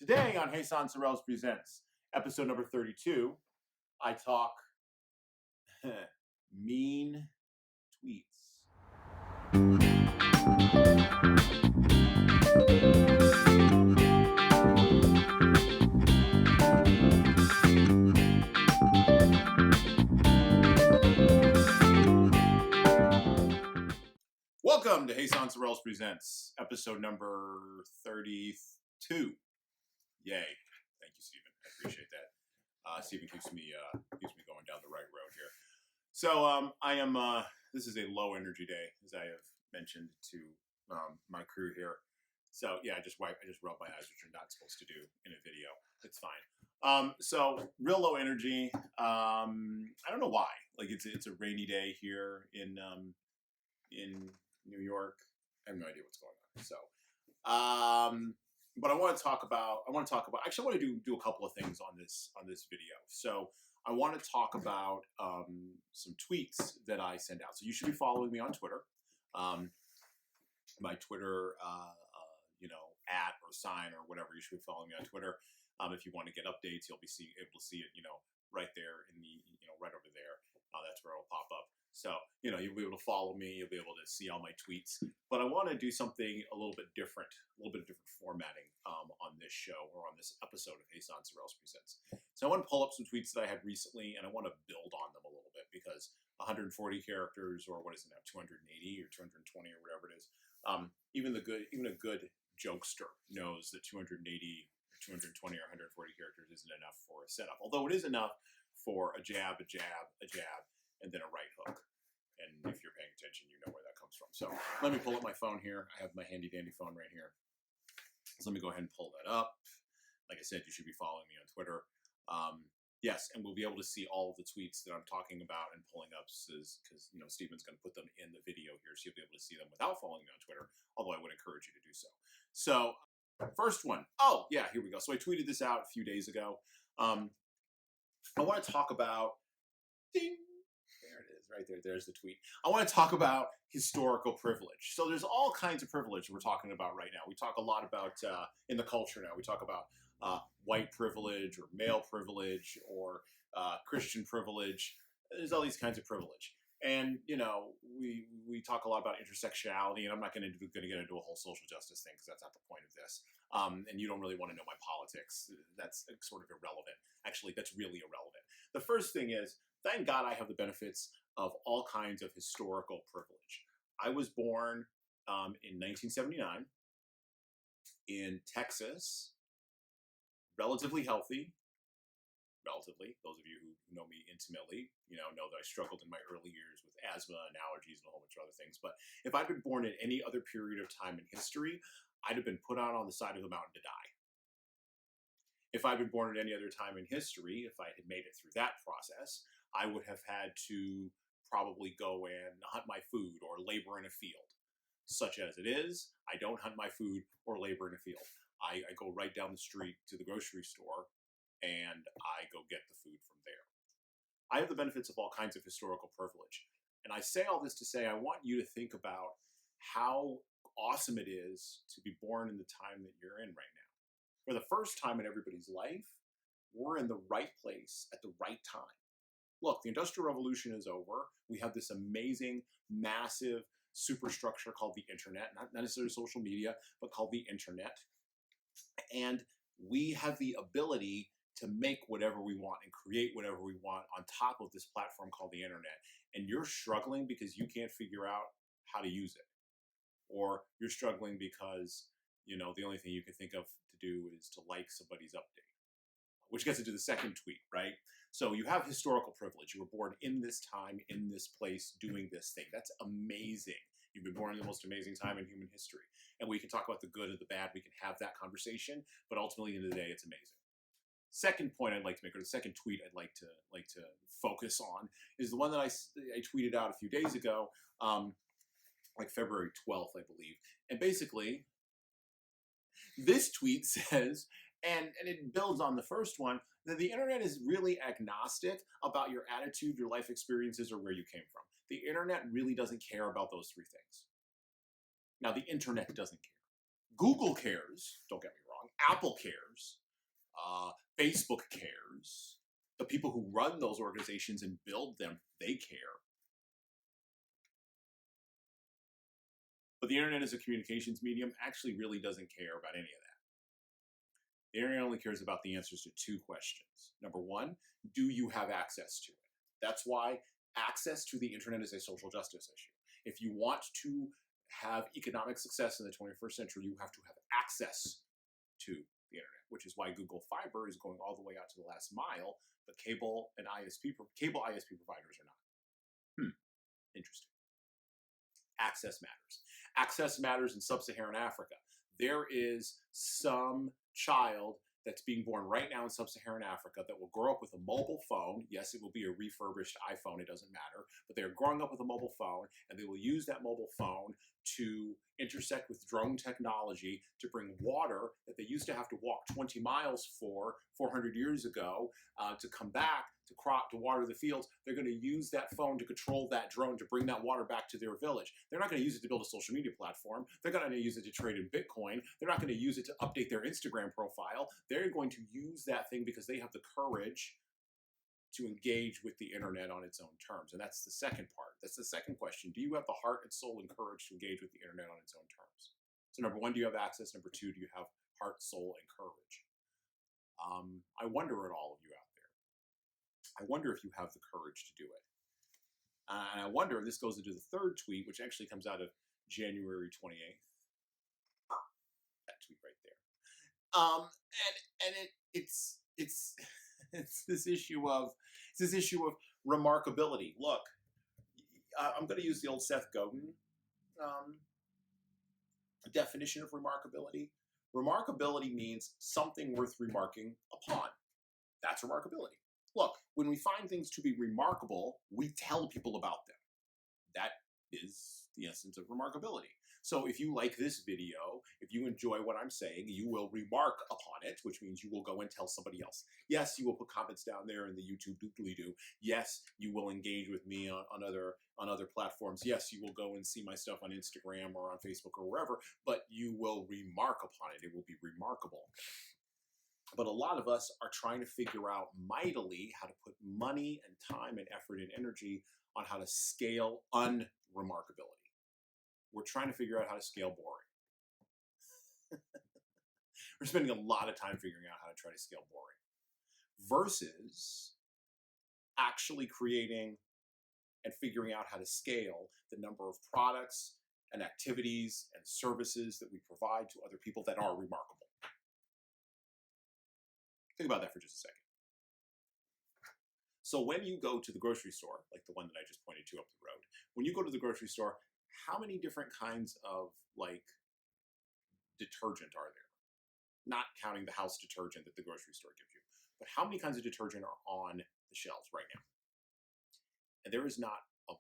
Today on Hassan Sorrells Presents, episode number 32, I talk mean tweets. Welcome to Hassan Sorrells Presents, episode number 32. Yay. Thank you, Stephen. I appreciate that. Stephen keeps me going down the right road here. So I am, this is a low energy day, as I have mentioned to my crew here. So yeah, I just rub my eyes, which you're not supposed to do in a video. It's fine. So real low energy. I don't know why. Like it's a rainy day here in New York. I have no idea what's going on. So, but I want to talk about. Actually, I want to do a couple of things on this video. So, I want to talk about some tweets that I send out. So, you should be following me on Twitter. My Twitter, at or sign or whatever. You should be following me on Twitter. If you want to get updates, you'll be able to see it. Right there in the right over there. That's where it'll pop up. So, you'll be able to follow me. You'll be able to see all my tweets. But I want to do something a little bit different formatting on this show or on this episode of Hassan Sorrells Presents. So I want to pull up some tweets that I had recently, and I want to build on them a little bit because 140 characters, or what is it now, 280 or 220 or whatever it is. Even a good jokester knows that 280 or 220 or 140 characters isn't enough for a setup. Although it is enough for a jab, and then a right hook. And if you're paying attention, you know where that comes from. So let me pull up my phone here. I have my handy dandy phone right here. So let me go ahead and pull that up. Like I said, you should be following me on Twitter. Yes, and we'll be able to see all of the tweets that I'm talking about and pulling up because Stephen's going to put them in the video here, so you'll be able to see them without following me on Twitter, although I would encourage you to do so. So first one. Oh, yeah, here we go. So I tweeted this out a few days ago. I want to talk about, ding, there it is, right there. There's the tweet. I want to talk about historical privilege. So there's all kinds of privilege we're talking about right now. We talk a lot about, in the culture now, we talk about white privilege or male privilege or Christian privilege. There's all these kinds of privilege. And, we talk a lot about intersectionality, and I'm not going to get into a whole social justice thing because that's not the point of this. And you don't really want to know my politics. That's sort of irrelevant. Actually, that's really irrelevant. The first thing is, thank God I have the benefits of all kinds of historical privilege. I was born in 1979 in Texas, relatively healthy. Relatively, those of you who know me intimately, know that I struggled in my early years with asthma and allergies and a whole bunch of other things. But if I'd been born at any other period of time in history, I'd have been put out on the side of the mountain to die. If I'd been born at any other time in history, if I had made it through that process, I would have had to probably go and hunt my food or labor in a field. Such as it is, I don't hunt my food or labor in a field. I go right down the street to the grocery store and I go get the food from there. I have the benefits of all kinds of historical privilege. And I say all this to say I want you to think about how awesome it is to be born in the time that you're in right now. For the first time in everybody's life, we're in the right place at the right time. Look, the Industrial Revolution is over. We have this amazing, massive superstructure called the internet, not necessarily social media, but called the internet. And we have the ability to make whatever we want and create whatever we want on top of this platform called the internet. And you're struggling because you can't figure out how to use it. Or you're struggling because, the only thing you can think of to do is to like somebody's update. Which gets into the second tweet, right? So you have historical privilege. You were born in this time, in this place, doing this thing. That's amazing. You've been born in the most amazing time in human history. And we can talk about the good and the bad. We can have that conversation. But ultimately, at the end of the day, it's amazing. Second point I'd like to make, or the second tweet I'd like to focus on, is the one that I tweeted out a few days ago, like February 12th, I believe. And basically, this tweet says, and it builds on the first one, that the internet is really agnostic about your attitude, your life experiences, or where you came from. The internet really doesn't care about those three things. Now, the internet doesn't care. Google cares, don't get me wrong. Apple cares. Facebook cares. The people who run those organizations and build them, they care. But the internet as a communications medium actually really doesn't care about any of that. The internet only cares about the answers to two questions. Number one, do you have access to it? That's why access to the internet is a social justice issue. If you want to have economic success in the 21st century, you have to have access to the internet, which is why Google Fiber is going all the way out to the last mile, but cable ISP providers are not. Interesting. Access matters. Access matters in sub-Saharan Africa. There is some child that's being born right now in sub-Saharan Africa that will grow up with a mobile phone. Yes, it will be a refurbished iPhone, it doesn't matter, but they're growing up with a mobile phone, and they will use that mobile phone to intersect with drone technology to bring water that they used to have to walk 20 miles for 400 years ago to come back to water the fields. They're going to use that phone to control that drone to bring that water back to their village. They're not going to use it to build a social media platform. They're going to use it to trade in Bitcoin. They're not going to use it to update their Instagram profile. They're going to use that thing because they have the courage to engage with the internet on its own terms. And that's the second part. That's the second question. Do you have the heart and soul and courage to engage with the internet on its own terms? So number one, do you have access? Number two, do you have heart, soul, and courage? I wonder at all of you out there. I wonder if you have the courage to do it. And I wonder, this goes into the third tweet, which actually comes out of January 28th. That tweet right there. It's this issue of remarkability. Look, I'm going to use the old Seth Godin definition of remarkability. Remarkability means something worth remarking upon. That's remarkability. Look, when we find things to be remarkable, we tell people about them. That is the essence of remarkability. So if you like this video, if you enjoy what I'm saying, you will remark upon it, which means you will go and tell somebody else. Yes, you will put comments down there in the YouTube doodly-doo. Yes, you will engage with me on other platforms. Yes, you will go and see my stuff on Instagram or on Facebook or wherever, but you will remark upon it. It will be remarkable. But a lot of us are trying to figure out mightily how to put money and time and effort and energy on how to scale unremarkability. We're trying to figure out how to scale boring. We're spending a lot of time figuring out how to try to scale boring versus actually creating and figuring out how to scale the number of products and activities and services that we provide to other people that are remarkable. Think about that for just a second. So when you go to the grocery store, like the one that I just pointed to up the road, when you go to the grocery store, how many different kinds of detergent are there? Not counting the house detergent that the grocery store gives you, but how many kinds of detergent are on the shelves right now? And there is not a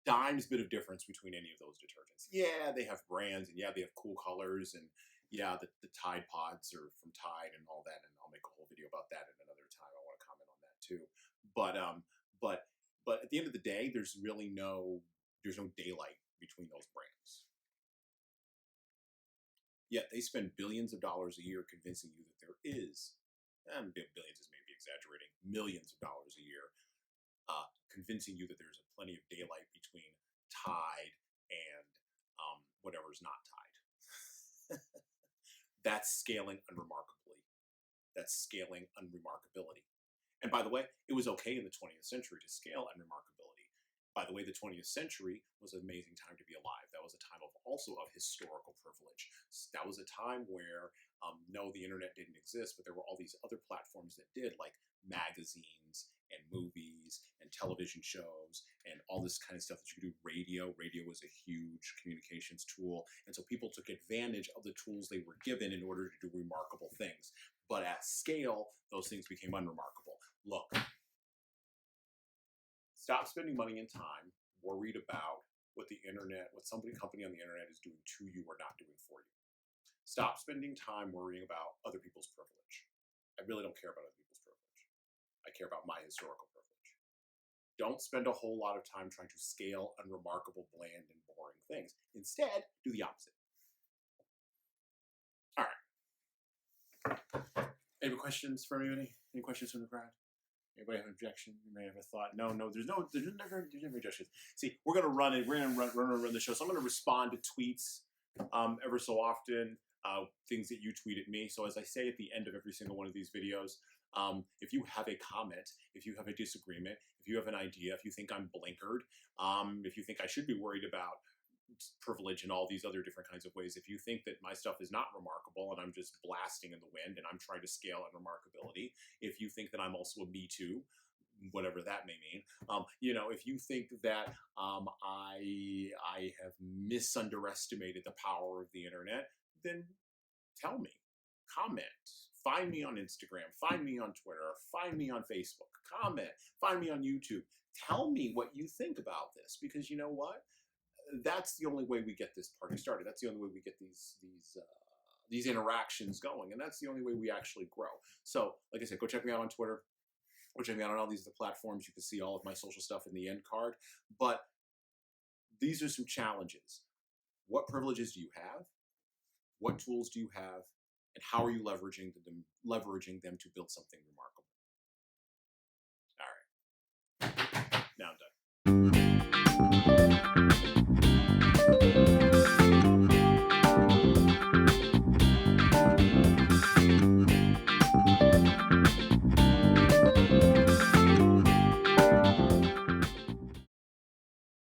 dime's bit of difference between any of those detergents. Yeah, they have brands, and yeah, they have cool colors, and yeah, the Tide Pods are from Tide and all that, and I'll make a whole video about that at another time. I want to comment on that too. But at the end of the day, there's really no daylight between those brands. Yet they spend billions of dollars a year convincing you that there is, billions is maybe exaggerating, millions of dollars a year, convincing you that there's plenty of daylight between Tide and whatever's not Tide. That's scaling unremarkably. That's scaling unremarkability. And by the way, it was okay in the 20th century to scale unremarkability. By the way, the 20th century was an amazing time to be alive. That was a time of also of historical privilege. That was a time where, no, the internet didn't exist, but there were all these other platforms that did, like magazines and movies and television shows and all this kind of stuff that you could do. Radio was a huge communications tool. And so people took advantage of the tools they were given in order to do remarkable things. But at scale, those things became unremarkable. Look, stop spending money and time worried about what some company on the internet is doing to you or not doing for you. Stop spending time worrying about other people's privilege. I really don't care about other people's privilege. I care about my historical privilege. Don't spend a whole lot of time trying to scale unremarkable, bland, and boring things. Instead, do the opposite. Any questions for anybody? Any questions from the crowd? Anybody have an objection? You may have a thought. No, there's never objections. See, we're gonna run the show. So I'm gonna respond to tweets ever so often, things that you tweet at me. So as I say at the end of every single one of these videos, if you have a comment, if you have a disagreement, if you have an idea, if you think I'm blinkered, if you think I should be worried about privilege and all these other different kinds of ways, if you think that my stuff is not remarkable and I'm just blasting in the wind and I'm trying to scale in remarkability, if you think that I'm also a Me Too, whatever that may mean, if you think that I have misunderestimated the power of the internet, then tell me, comment, find me on Instagram, find me on Twitter, find me on Facebook, comment, find me on YouTube. Tell me what you think about this, because you know what? That's the only way we get this party started. That's the only way we get these interactions going, and that's the only way we actually grow. So, like I said, go check me out on Twitter. Go check me out on all these other platforms. You can see all of my social stuff in the end card. But these are some challenges. What privileges do you have? What tools do you have? And how are you leveraging them to build something remarkable? All right. Now I'm done.